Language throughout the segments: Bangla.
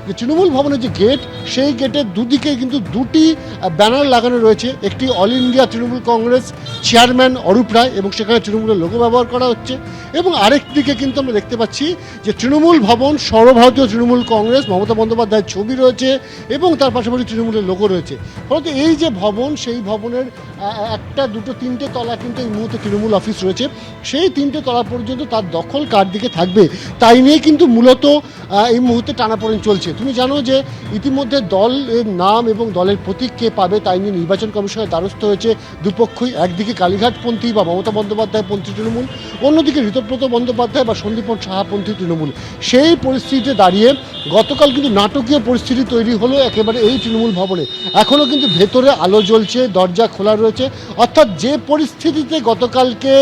যে তৃণমূল ভবনের যে গেট, সেই গেটের দুদিকে কিন্তু দুটি ব্যানার লাগানো রয়েছে। একটি All India Trinamool Congress chairman Arup Roy এবং সেখানে তৃণমূলের লোগো ব্যবহার করা হচ্ছে, এবং আরেক দিকে কিন্তু আমরা দেখতে পাচ্ছি যে তৃণমূল ভবন, সর্বভারতীয় তৃণমূল কংগ্রেস, মমতা বন্দ্যোপাধ্যায়ের ছবি রয়েছে এবং তার পাশাপাশি তৃণমূলের লোগো রয়েছে। ফলত এই যে ভবন, সেই ভবনের একটা, দুটো, তিনটে তলা কিন্তু এই মুহূর্তে তৃণমূল অফিস রয়েছে। সেই তিনটে তলা পর্যন্ত তার দখল কার দিকে থাকবে তাই নিয়ে কিন্তু মূলত এই মুহূর্তে টানাপোড়েন চলছে। তুমি জানো যে ইতিমধ্যে দলের নাম এবং দলের প্রতীক কে পাবে তাই নিয়ে নির্বাচন কমিশনের দ্বারস্থ হয়েছে দুপক্ষই। একদিকে কালীঘাটপন্থী বা মমতা বন্দ্যোপাধ্যায়পন্থী তৃণমূল, অন্যদিকে ঋতব্রত বন্দ্যোপাধ্যায় বা সন্দীপন সাহাপন্থী তৃণমূল। সেই পরিস্থিতিতে দাঁড়িয়ে গতকাল কিন্তু নাটকীয় পরিস্থিতি তৈরি হলো একেবারে এই তৃণমূল ভবনে। এখনও কিন্তু ভেতরে আলো জ্বলছে, দরজা খোলা রয়েছে, অর্থাৎ যে পরিস্থিতিতে গতকালকে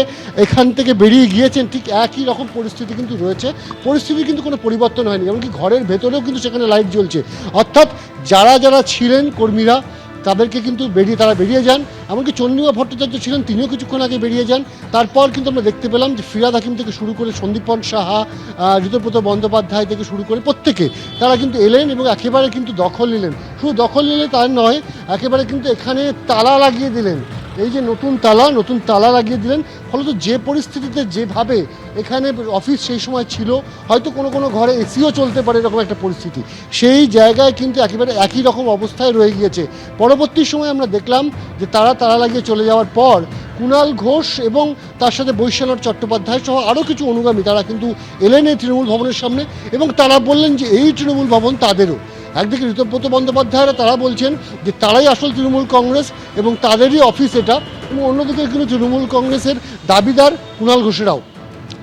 এখান থেকে বেরিয়ে গিয়েছেন ঠিক একই রকম পরিস্থিতি কিন্তু রয়েছে। পরিস্থিতি কিন্তু কোনো পরিবর্তন হয়নি, এমনকি ঘরের ভেতরেও কিন্তু সেখানে লাইট জ্বলছে। অর্থাৎ যারা যারা ছিলেন কর্মীরা তাদেরকে কিন্তু তারা বেরিয়ে যান। এমনকি চন্দ্রিমা ভট্টাচার্য ছিলেন, তিনিও কিছুক্ষণ আগে বেরিয়ে যান। তারপর কিন্তু আমরা দেখতে পেলাম যে ফিরহাদ হাকিম থেকে শুরু করে সন্দীপন সাহা, ঋতব্রত বন্দ্যোপাধ্যায় থেকে শুরু করে প্রত্যেকে তারা কিন্তু এলেন এবং একেবারে কিন্তু দখল নিলেন। শুধু দখল নিলে তার নয়, একেবারে কিন্তু এখানে তালা লাগিয়ে দিলেন। এই যে নতুন তালা লাগিয়ে দিলেন। ফলত যে পরিস্থিতিতে যেভাবে এখানে অফিস সেই সময় ছিল, হয়তো কোনো কোনো ঘরে এসিও চলতে পারে এরকম একটা পরিস্থিতি, সেই জায়গায় কিন্তু একেবারে একই রকম অবস্থায় রয়ে গিয়েছে। পরবর্তী সময় আমরা দেখলাম যে তালা লাগিয়ে চলে যাওয়ার পর কুণাল ঘোষ এবং তার সাথে বৈশ্বনাথ চট্টোপাধ্যায় সহ আরও কিছু অনুগামী তারা কিন্তু এলেন এই তৃণমূল ভবনের সামনে এবং তারা বললেন যে এই তৃণমূল ভবন তাদেরও। একদিকে ঋতব্রত বন্দ্যোপাধ্যায়রা তারা বলছেন যে তারাই আসল তৃণমূল কংগ্রেস এবং তাদেরই অফিস এটা, এবং অন্যদিকে কিন্তু তৃণমূল কংগ্রেসের দাবিদার কুণাল ঘোষেরাও।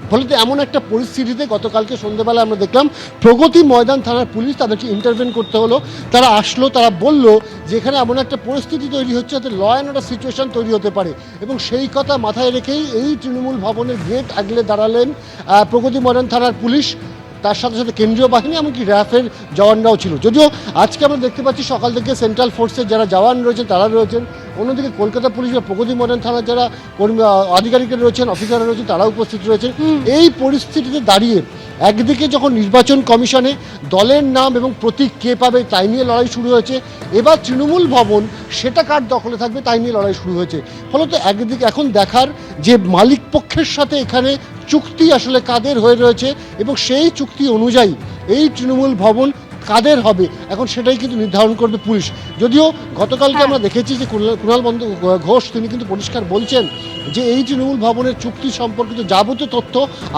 ফলে এমন একটা পরিস্থিতিতে গতকালকে সন্ধ্যেবেলা আমরা দেখলাম প্রগতি ময়দান থানার পুলিশ, তাদেরকে ইন্টারভেন করতে হলো। তারা আসলো, তারা বলল যে এখানে এমন একটা পরিস্থিতি তৈরি হচ্ছে যাতে ল অ্যান্ড অর্ডার সিচুয়েশন তৈরি হতে পারে, এবং সেই কথা মাথায় রেখেই এই তৃণমূল ভবনের গেট আগলে দাঁড়ালেন প্রগতি ময়দান থানার পুলিশ, তার সাথে সাথে কেন্দ্রীয় বাহিনী, এমনকি র্যাফের জওয়ানরাও ছিল। যদিও আজকে আমরা দেখতে পাচ্ছি সকাল থেকে সেন্ট্রাল ফোর্সের যারা জওয়ান রয়েছেন তারা রয়েছেন, অন্যদিকে কলকাতা পুলিশের প্রগতি মডার্ন থানার যারা আধিকারিকরা রয়েছেন, অফিসাররা রয়েছেন, তারাও উপস্থিত রয়েছেন। এই পরিস্থিতিতে দাঁড়িয়ে একদিকে যখন নির্বাচন কমিশনে দলের নাম এবং প্রতীক কে পাবে তাই নিয়ে লড়াই শুরু হয়েছে, এবার তৃণমূল ভবন সেটা কার দখলে থাকবে তাই নিয়ে লড়াই শুরু হয়েছে। ফলত একদিকে এখন দেখার যে মালিক পক্ষের সাথে এখানে চুক্তি আসলে কাদের হয়ে রয়েছে এবং সেই চুক্তি অনুযায়ী এই তৃণমূল ভবন কাদের হবে এখন সেটাই কিন্তু নির্ধারণ করবে পুলিশ। যদিও গতকালকে আমরা দেখেছি যে কুণাল ঘোষ তিনি কিন্তু পরিষ্কার বলছেন যে এই তৃণমূল ভবনের চুক্তি সম্পর্কিত যাবতীয় তথ্য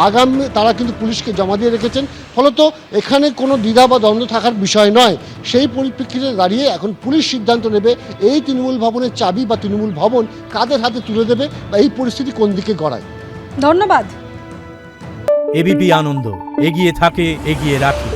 আগামী তারা কিন্তু পুলিশকে জমা দিয়ে রেখেছেন। ফলত এখানে কোনো দ্বিধা বা দ্বন্দ্ব থাকার বিষয় নয়। সেই পরিপ্রেক্ষিতে দাঁড়িয়ে এখন পুলিশ সিদ্ধান্ত নেবে এই তৃণমূল ভবনের চাবি বা তৃণমূল ভবন কাদের হাতে তুলে দেবে বা এই পরিস্থিতি কোন দিকে গড়ায়। ধন্যবাদ। এবিপি আনন্দ, এগিয়ে থাকে, এগিয়ে রাখে।